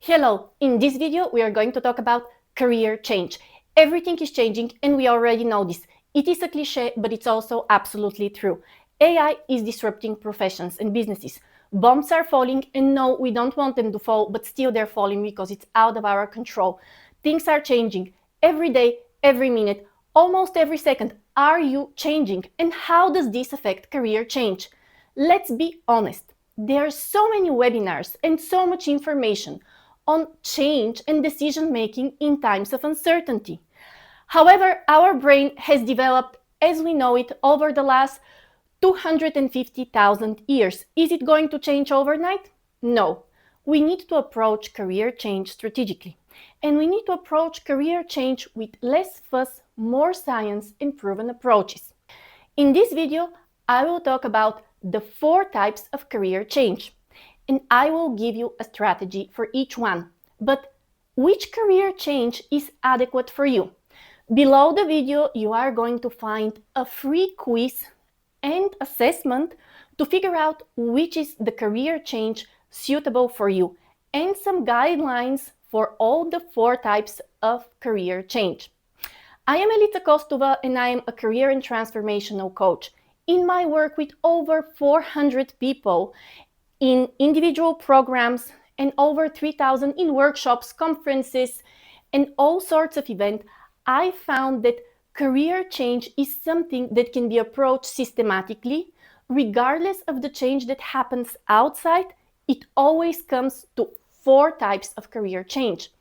Hello, in this video we are going to talk about career change. Everything is changing and we already know this. It is a cliche, but it's also absolutely true. AI is disrupting professions and businesses. Bombs are falling and no, we don't want them to fall, but still they're falling because it's out of our control. Things are changing every day, every minute, almost every second. Are you changing? And how does this affect career change? Let's be honest. There are so many webinars and so much information on change and decision making in times of uncertainty. However, our brain has developed as we know it over the last 250,000 years. Is it going to change overnight? No. We need to approach career change strategically. And we need to approach career change with less fuss, more science, and proven approaches. In this video, I will talk about the 4 types of career change. And I will give you a strategy for each one. But which career change is adequate for you? Below the video, you are going to find a free quiz and assessment to figure out which is the career change suitable for you and some guidelines for all the 4 types of career change. I am Elita Kostova and I am a career and transformational coach. In my work with over 400 people, in individual programs and over 3,000 in workshops, conferences, and all sorts of events, I found that career change is something that can be approached systematically. Regardless of the change that happens outside, it always comes to 4 types of career change.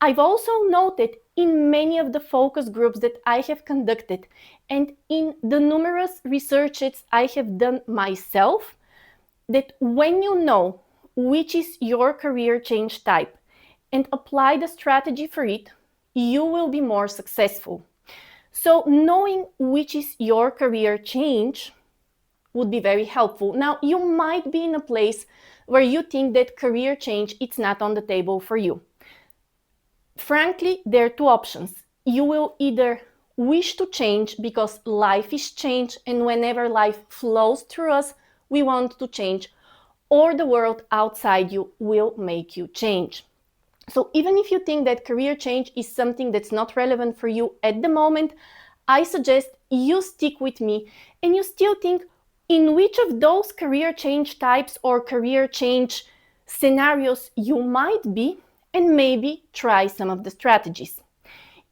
I've also noted in many of the focus groups that I have conducted and in the numerous researches I have done myself, that when you know which is your career change type and apply the strategy for it, you will be more successful. So knowing which is your career change would be very helpful. Now, you might be in a place where you think that career change is not on the table for you. Frankly, there are 2 options. You will either wish to change because life is change and whenever life flows through us, we want to change, or the world outside you will make you change. So even if you think that career change is something that's not relevant for you at the moment, I suggest you stick with me and you still think in which of those career change types or career change scenarios you might be and maybe try some of the strategies.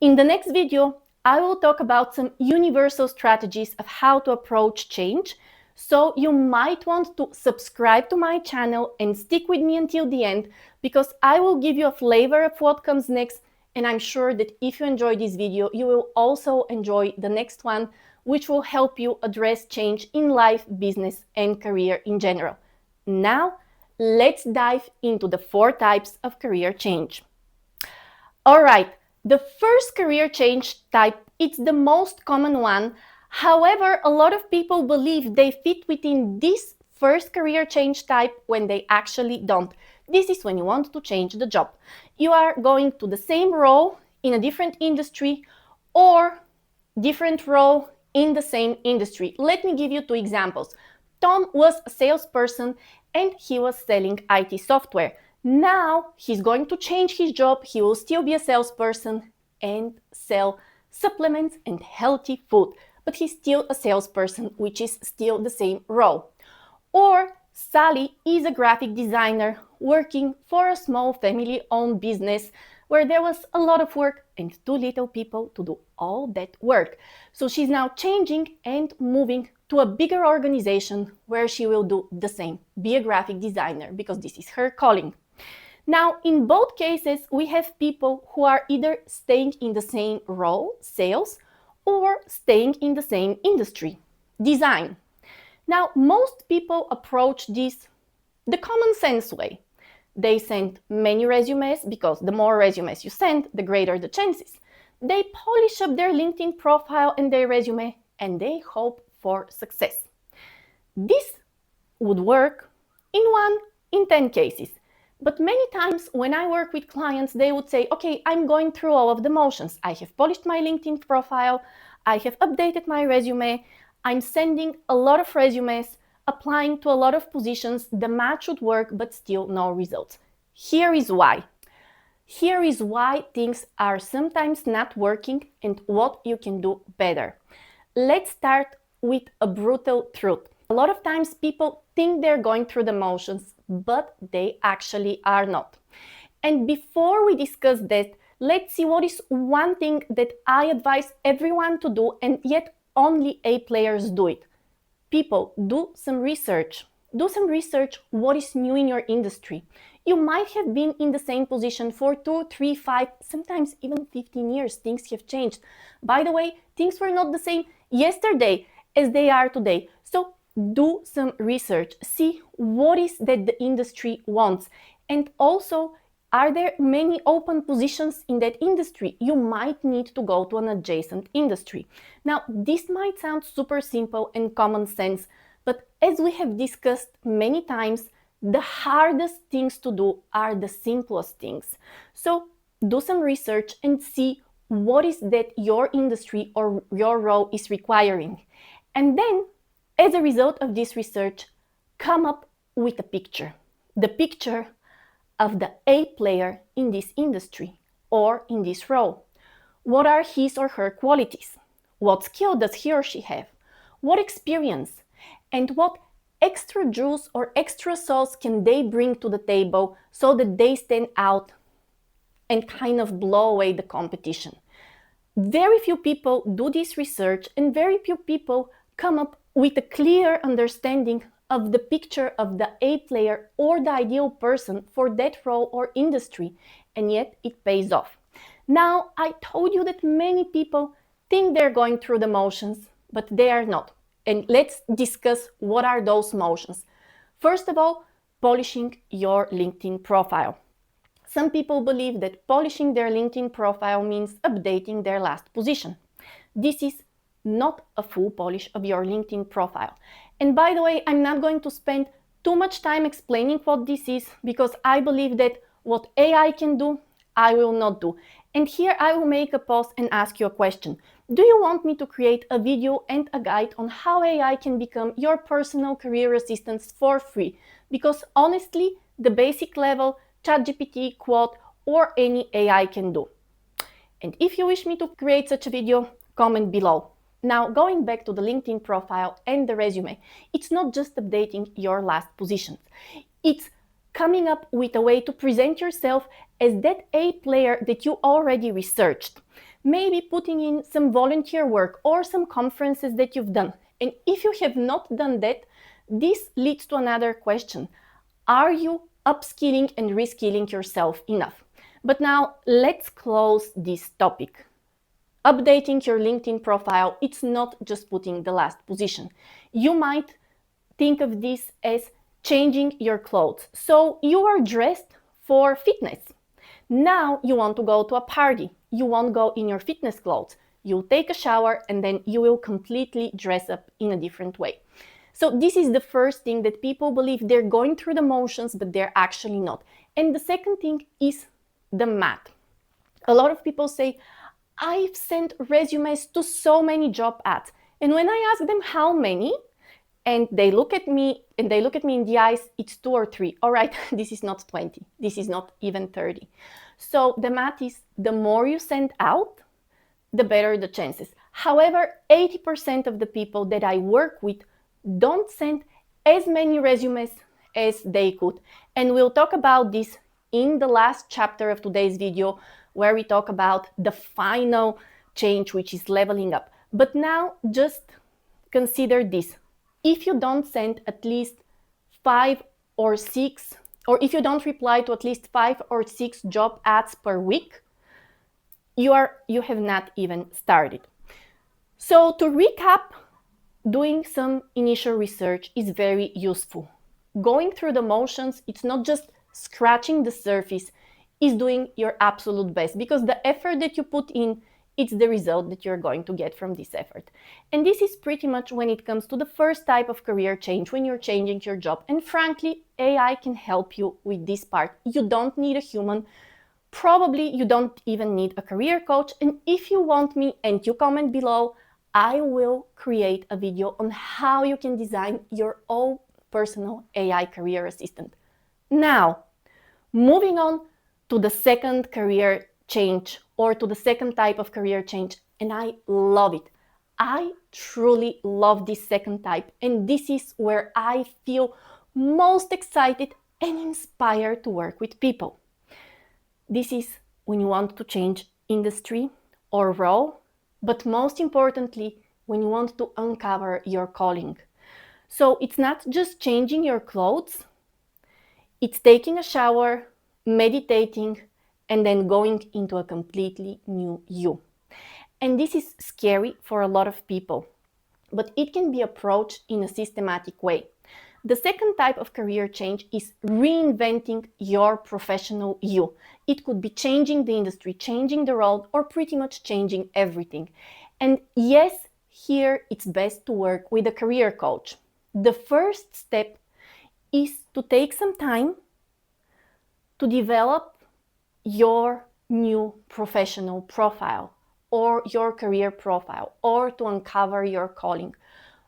In the next video, I will talk about some universal strategies of how to approach change. So you might want to subscribe to my channel and stick with me until the end because I will give you a flavor of what comes next, and I'm sure that if you enjoy this video, you will also enjoy the next one, which will help you address change in life, business, and career in general. Now, let's dive into the 4 types of career change. All right, the first career change type, it's the most common one. However, a lot of people believe they fit within this first career change type when they actually don't. This is when you want to change the job. You are going to the same role in a different industry or different role in the same industry. Let me give you 2 examples. Tom was a salesperson and he was selling IT software. Now he's going to change his job. He will still be a salesperson and sell supplements and healthy food, but he's still a salesperson, which is still the same role. Or Sally is a graphic designer working for a small family-owned business where there was a lot of work and too little people to do all that work. So she's now changing and moving to a bigger organization where she will do the same, be a graphic designer, because this is her calling. Now, in both cases, we have people who are either staying in the same role, sales, or staying in the same industry, design. Now, most people approach this the common sense way. They send many resumes because the more resumes you send, the greater the chances. They polish up their LinkedIn profile and their resume and they hope for success. This would work in 1 in 10 cases. But many times when I work with clients, they would say, okay, I'm going through all of the motions. I have polished my LinkedIn profile. I have updated my resume. I'm sending a lot of resumes, applying to a lot of positions. The match would work, but still no results. Here is why. Here is why things are sometimes not working and what you can do better. Let's start with a brutal truth. A lot of times people think they're going through the motions, but they actually are not. And before we discuss that, let's see what is one thing that I advise everyone to do, and yet only A players do it. People, do some research. Do some research what is new in your industry. You might have been in the same position for 2, 3, 5, sometimes even 15 years. Things have changed. By the way, things were not the same yesterday as they are today. So do some research. See what is that the industry wants. And also, are there many open positions in that industry? You might need to go to an adjacent industry. Now, this might sound super simple and common sense, but as we have discussed many times, the hardest things to do are the simplest things. So do some research and see what is that your industry or your role is requiring. And then, as a result of this research, come up with a picture. The picture of the A player in this industry or in this role. What are his or her qualities? What skill does he or she have? What experience? And what extra juice or extra sauce can they bring to the table so that they stand out and kind of blow away the competition? Very few people do this research, and very few people come up with a clear understanding of the picture of the A player or the ideal person for that role or industry, and yet it pays off. Now, I told you that many people think they're going through the motions, but they are not. And let's discuss what are those motions. First of all, polishing your LinkedIn profile. Some people believe that polishing their LinkedIn profile means updating their last position. This is not a full polish of your LinkedIn profile. And by the way, I'm not going to spend too much time explaining what this is, because I believe that what AI can do, I will not do. And here I will make a pause and ask you a question. Do you want me to create a video and a guide on how AI can become your personal career assistant for free? Because honestly, the basic level, ChatGPT, Quote, or any AI can do. And if you wish me to create such a video, comment below. Now, going back to the LinkedIn profile and the resume, it's not just updating your last positions. It's coming up with a way to present yourself as that A player that you already researched. Maybe putting in some volunteer work or some conferences that you've done. And if you have not done that, this leads to another question. Are you upskilling and reskilling yourself enough? But now let's close this topic. Updating your LinkedIn profile, it's not just putting the last position. You might think of this as changing your clothes. So you are dressed for fitness. Now you want to go to a party. You won't go in your fitness clothes. You'll take a shower and then you will completely dress up in a different way. So this is the first thing that people believe they're going through the motions, but they're actually not. And the second thing is the math. A lot of people say, I've sent resumes to so many job ads. And when I ask them how many, and they look at me in the eyes, it's 2 or 3. All right, this is not 20. This is not even 30. So the math is the more you send out, the better the chances. However, 80% of the people that I work with don't send as many resumes as they could. And we'll talk about this in the last chapter of today's video, where we talk about the final change, which is leveling up. But now just consider this. If you don't send at least 5 or 6, or if you don't reply to at least 5 or 6 job ads per week, you have not even started. So to recap, doing some initial research is very useful. Going through the motions, it's not just scratching the surface, is doing your absolute best, because the effort that you put in, it's the result that you're going to get from this effort. And this is pretty much when it comes to the first type of career change, when you're changing your job. And frankly, AI can help you with this part. You don't need a human. Probably you don't even need a career coach. And if you want me and you comment below, I will create a video on how you can design your own personal AI career assistant. Now, moving on to the second career change or to the second type of career change, and I love it. I truly love this second type, and this is where I feel most excited and inspired to work with people. This is when you want to change industry or role, but most importantly, when you want to uncover your calling. So it's not just changing your clothes, it's taking a shower, meditating, and then going into a completely new you. And this is scary for a lot of people, but it can be approached in a systematic way. The second type of career change is reinventing your professional you. It could be changing the industry, changing the role, or pretty much changing everything. And yes, here it's best to work with a career coach. The first step is to take some time to develop your new professional profile or your career profile, or to uncover your calling.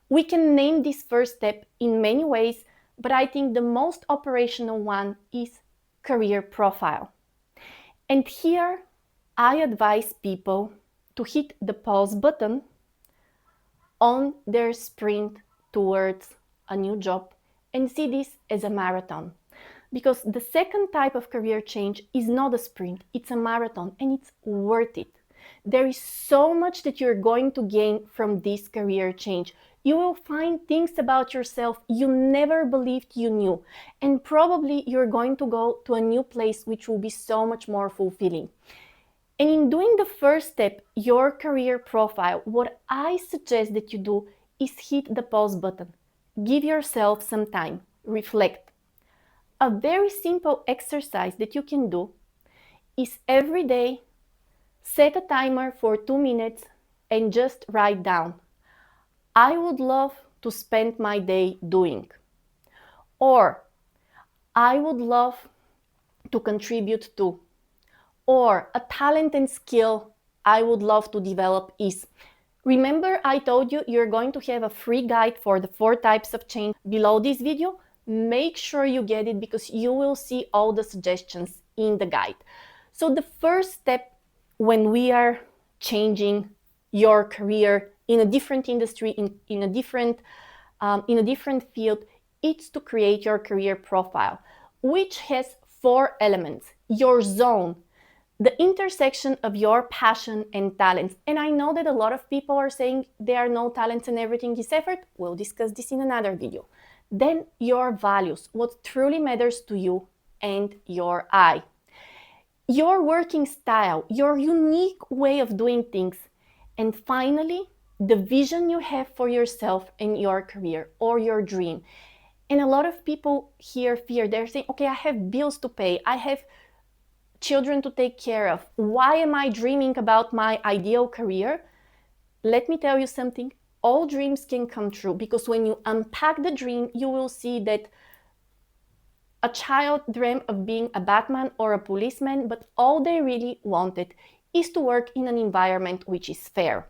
We can name this first step in many ways, but I think the most operational one is career profile. And here I advise people to hit the pause button on their sprint towards a new job and see this as a marathon. Because the second type of career change is not a sprint, it's a marathon, and it's worth it. There is so much that you're going to gain from this career change. You will find things about yourself you never believed you knew, and probably you're going to go to a new place which will be so much more fulfilling. And in doing the first step, your career profile, what I suggest that you do is hit the pause button. Give yourself some time, reflect. A very simple exercise that you can do is every day set a timer for 2 minutes and just write down, I would love to spend my day doing, or I would love to contribute to, or a talent and skill I would love to develop is. Remember, I told you you're going to have a free guide for the 4 types of change below this video. Make sure you get it because you will see all the suggestions in the guide. So the first step when we are changing your career in a different industry, in a different field, it's to create your career profile, which has 4 elements. Your zone, the intersection of your passion and talents. And I know that a lot of people are saying there are no talents and everything is effort. We'll discuss this in another video. Then your values, what truly matters to you and your I. Your working style, your unique way of doing things. And finally, the vision you have for yourself and your career or your dream. And a lot of people here fear, they're saying, okay, I have bills to pay, I have children to take care of. Why am I dreaming about my ideal career? Let me tell you something. All dreams can come true, because when you unpack the dream, you will see that a child dreamt of being a Batman or a policeman, but all they really wanted is to work in an environment which is fair.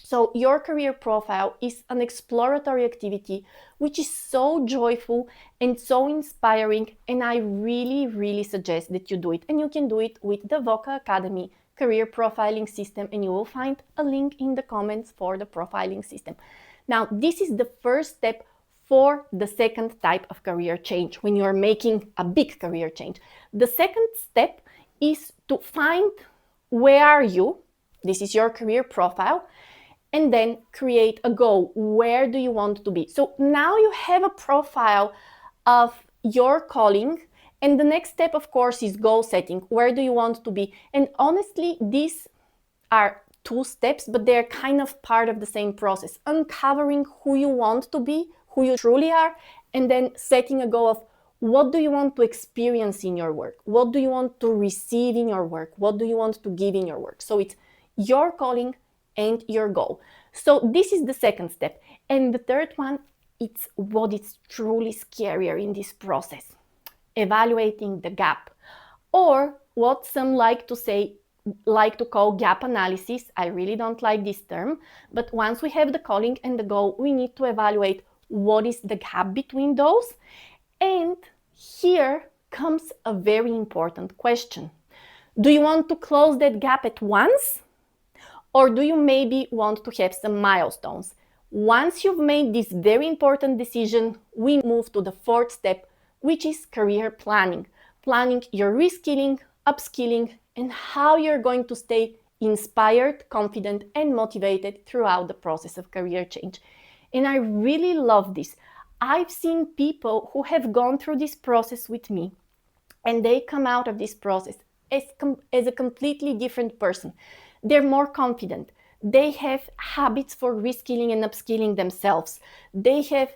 So your career profile is an exploratory activity which is so joyful and so inspiring, and I really, really suggest that you do it. And you can do it with the VOCA Academy career profiling system, and you will find a link in the comments for the profiling system. Now, this is the first step for the second type of career change when you're making a big career change. The second step is to find where are you, this is your career profile, and then create a goal. Where do you want to be? So now you have a profile of your calling, and the next step, of course, is goal setting. Where do you want to be? And honestly, these are 2 steps, but they're kind of part of the same process. Uncovering who you want to be, who you truly are, and then setting a goal of what do you want to experience in your work? What do you want to receive in your work? What do you want to give in your work? So it's your calling and your goal. So this is the second step. And the third one, it's what is truly scarier in this process. Evaluating the gap, or what some like to call gap analysis. I really don't like this term, but once we have the calling and the goal, we need to evaluate what is the gap between those. And here comes a very important question. Do you want to close that gap at once? Or do you maybe want to have some milestones? Once you've made this very important decision, we move to the fourth step, which is career planning. Planning your reskilling, upskilling, and how you're going to stay inspired, confident, and motivated throughout the process of career change. And I really love this. I've seen people who have gone through this process with me, and they come out of this process as a completely different person. They're more confident. They have habits for reskilling and upskilling themselves. They have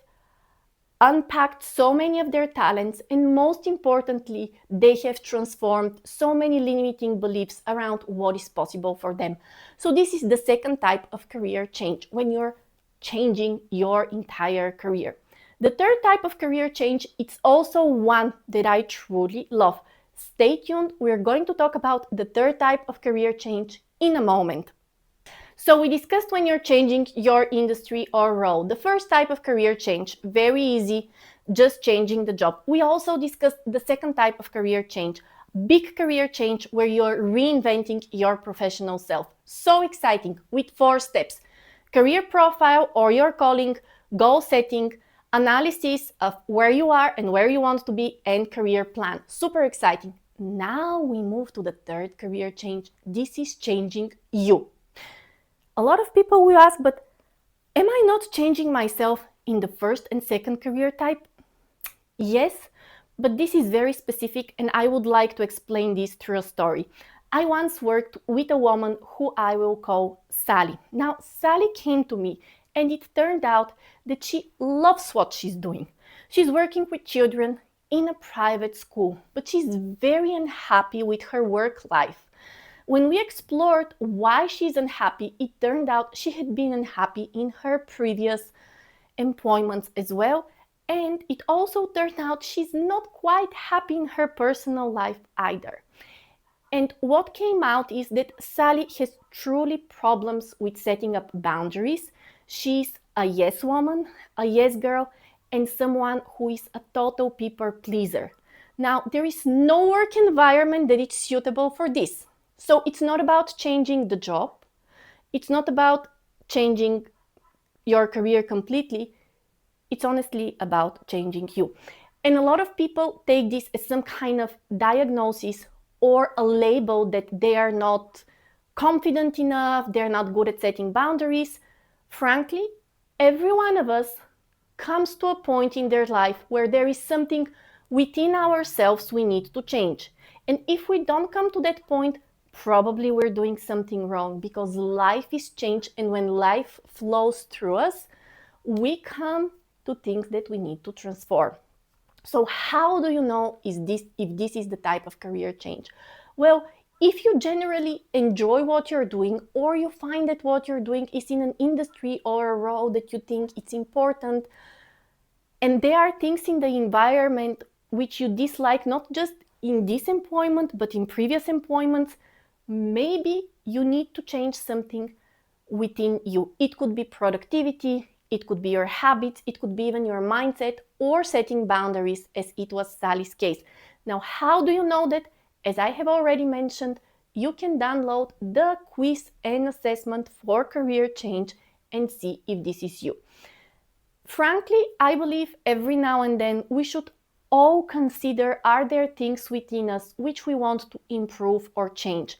unpacked so many of their talents, and most importantly, they have transformed so many limiting beliefs around what is possible for them. So this is the second type of career change, when you're changing your entire career. The third type of career change, it's also one that I truly love. Stay tuned, we're going to talk about the third type of career change in a moment. So we discussed when you're changing your industry or role. The first type of career change, very easy, just changing the job. We also discussed the second type of career change, big career change where you're reinventing your professional self. So exciting, with 4 steps: career profile or your calling, goal setting, analysis of where you are and where you want to be, and career plan. Super exciting. Now we move to the third career change. This is changing you. A lot of people will ask, but am I not changing myself in the first and second career type? Yes, but this is very specific, and I would like to explain this through a story. I once worked with a woman who I will call Sally. Now, Sally came to me, and it turned out that she loves what she's doing. She's working with children in a private school, but she's very unhappy with her work life. When we explored why she's unhappy, it turned out she had been unhappy in her previous employments as well. And it also turned out she's not quite happy in her personal life either. And what came out is that Sally has truly problems with setting up boundaries. She's a yes woman, a yes girl, and someone who is a total people pleaser. Now, there is no work environment that is suitable for this. So it's not about changing the job. It's not about changing your career completely. It's honestly about changing you. And a lot of people take this as some kind of diagnosis or a label that they are not confident enough, they're not good at setting boundaries. Frankly, every one of us comes to a point in their life where there is something within ourselves we need to change. And if we don't come to that point, probably we're doing something wrong, because life is change, and when life flows through us, we come to things that we need to transform. So how do you know if this is the type of career change? Well, if you generally enjoy what you're doing, or you find that what you're doing is in an industry or a role that you think it's important, and there are things in the environment which you dislike, not just in this employment, but in previous employments, maybe you need to change something within you. It could be productivity, it could be your habits, it could be even your mindset, or setting boundaries, as it was Sally's case. Now, how do you know that? As I have already mentioned, you can download the quiz and assessment for career change and see if this is you. Frankly, I believe every now and then we should all consider, are there things within us which we want to improve or change?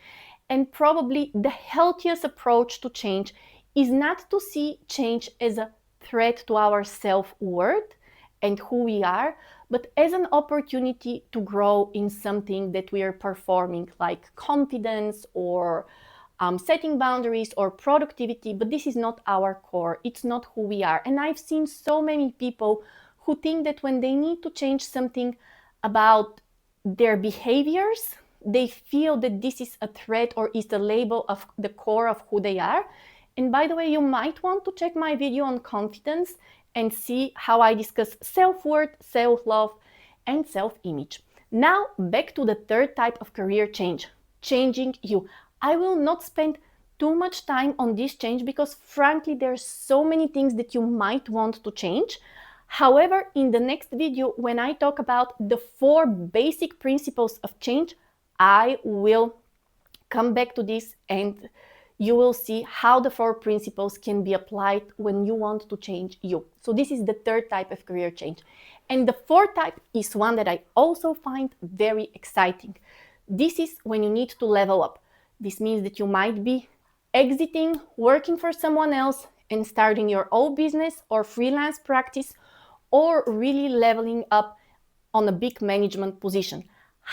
And probably the healthiest approach to change is not to see change as a threat to our self-worth and who we are, but as an opportunity to grow in something that we are performing, like confidence or setting boundaries or productivity. But this is not our core, it's not who we are. And I've seen so many people who think that when they need to change something about their behaviors, they feel that this is a threat or is the label of the core of who they are. And by the way, you might want to check my video on confidence and see how I discuss self-worth, self-love, and self-image. Now, back to the third type of career change, changing you. I will not spend too much time on this change because frankly, there's so many things that you might want to change. However, in the next video, when I talk about the 4 basic principles of change, I will come back to this and you will see how the 4 principles can be applied when you want to change you. So this is the third type of career change. And the fourth type is one that I also find very exciting. This is when you need to level up. This means that you might be exiting, working for someone else and starting your own business or freelance practice, or really leveling up on a big management position.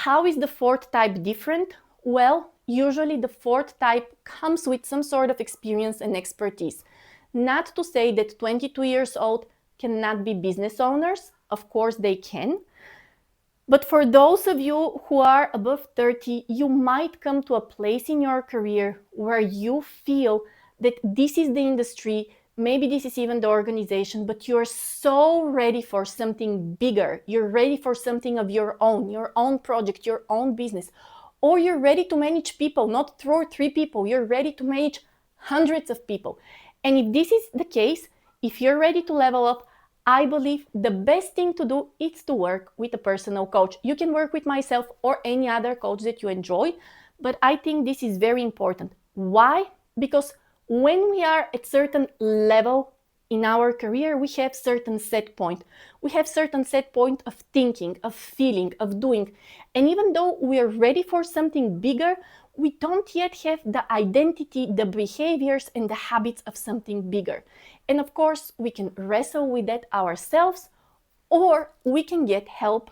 How is the fourth type different? Well, usually the fourth type comes with some sort of experience and expertise. Not to say that 22 years old cannot be business owners. Of course they can. But for those of you who are above 30, you might come to a place in your career where you feel that this is the industry, maybe this is even the organization, but you're so ready for something bigger. You're ready for something of your own project, your own business. Or you're ready to manage people, not 2 or 3 people. You're ready to manage hundreds of people. And if this is the case, if you're ready to level up, I believe the best thing to do is to work with a personal coach. You can work with myself or any other coach that you enjoy, but I think this is very important. Why? Because when we are at certain level in our career, we have certain set point. We have certain set point of thinking, of feeling, of doing. And even though we are ready for something bigger, we don't yet have the identity, the behaviors, and the habits of something bigger. And of course, we can wrestle with that ourselves, or we can get help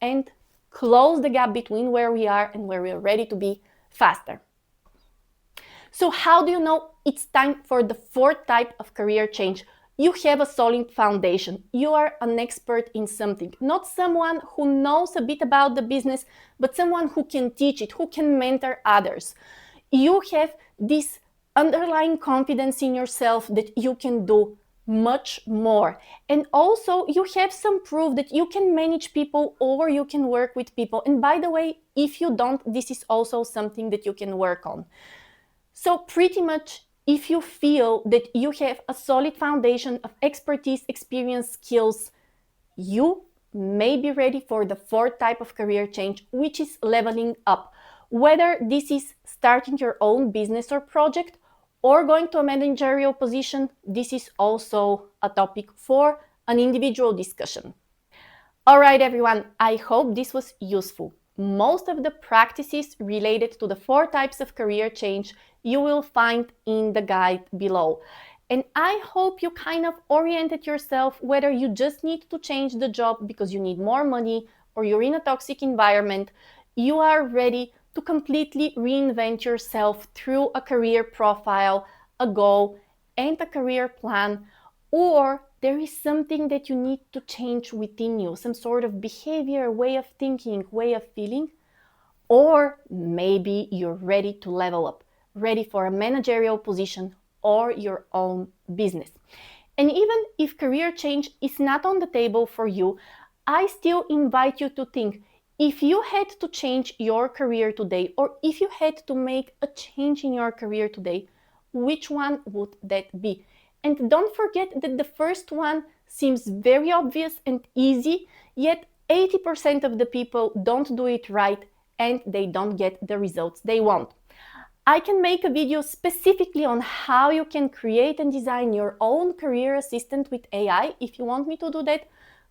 and close the gap between where we are and where we are ready to be faster. So how do you know it's time for the fourth type of career change? You have a solid foundation. You are an expert in something, not someone who knows a bit about the business, but someone who can teach it, who can mentor others. You have this underlying confidence in yourself that you can do much more. And also you have some proof that you can manage people or you can work with people. And by the way, if you don't, this is also something that you can work on. So pretty much, if you feel that you have a solid foundation of expertise, experience, skills, you may be ready for the fourth type of career change, which is leveling up. Whether this is starting your own business or project or going to a managerial position, this is also a topic for an individual discussion. All right, everyone, I hope this was useful. Most of the practices related to the 4 types of career change you will find in the guide below. And I hope you kind of oriented yourself whether you just need to change the job because you need more money or you're in a toxic environment. You are ready to completely reinvent yourself through a career profile, a goal, and a career plan, or there is something that you need to change within you, some sort of behavior, way of thinking, way of feeling, or maybe you're ready to level up, ready for a managerial position or your own business. And even if career change is not on the table for you, I still invite you to think, if you had to change your career today, or if you had to make a change in your career today, which one would that be? And don't forget that the first one seems very obvious and easy, yet 80% of the people don't do it right and they don't get the results they want. I can make a video specifically on how you can create and design your own career assistant with AI. If you want me to do that,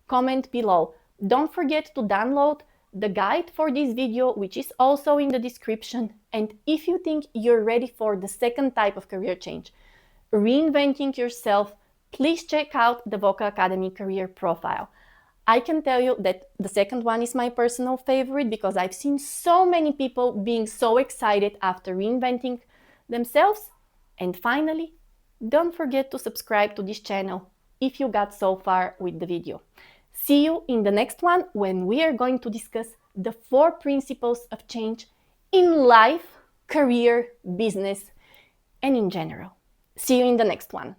comment below. Don't forget to download the guide for this video, which is also in the description. And if you think you're ready for the second type of career change, reinventing yourself, please check out the Voca Academy career profile. I can tell you that the second one is my personal favorite because I've seen so many people being so excited after reinventing themselves. And finally, don't forget to subscribe to this channel if you got so far with the video. See you in the next one when we are going to discuss the 4 principles of change in life, career, business, and in general. See you in the next one.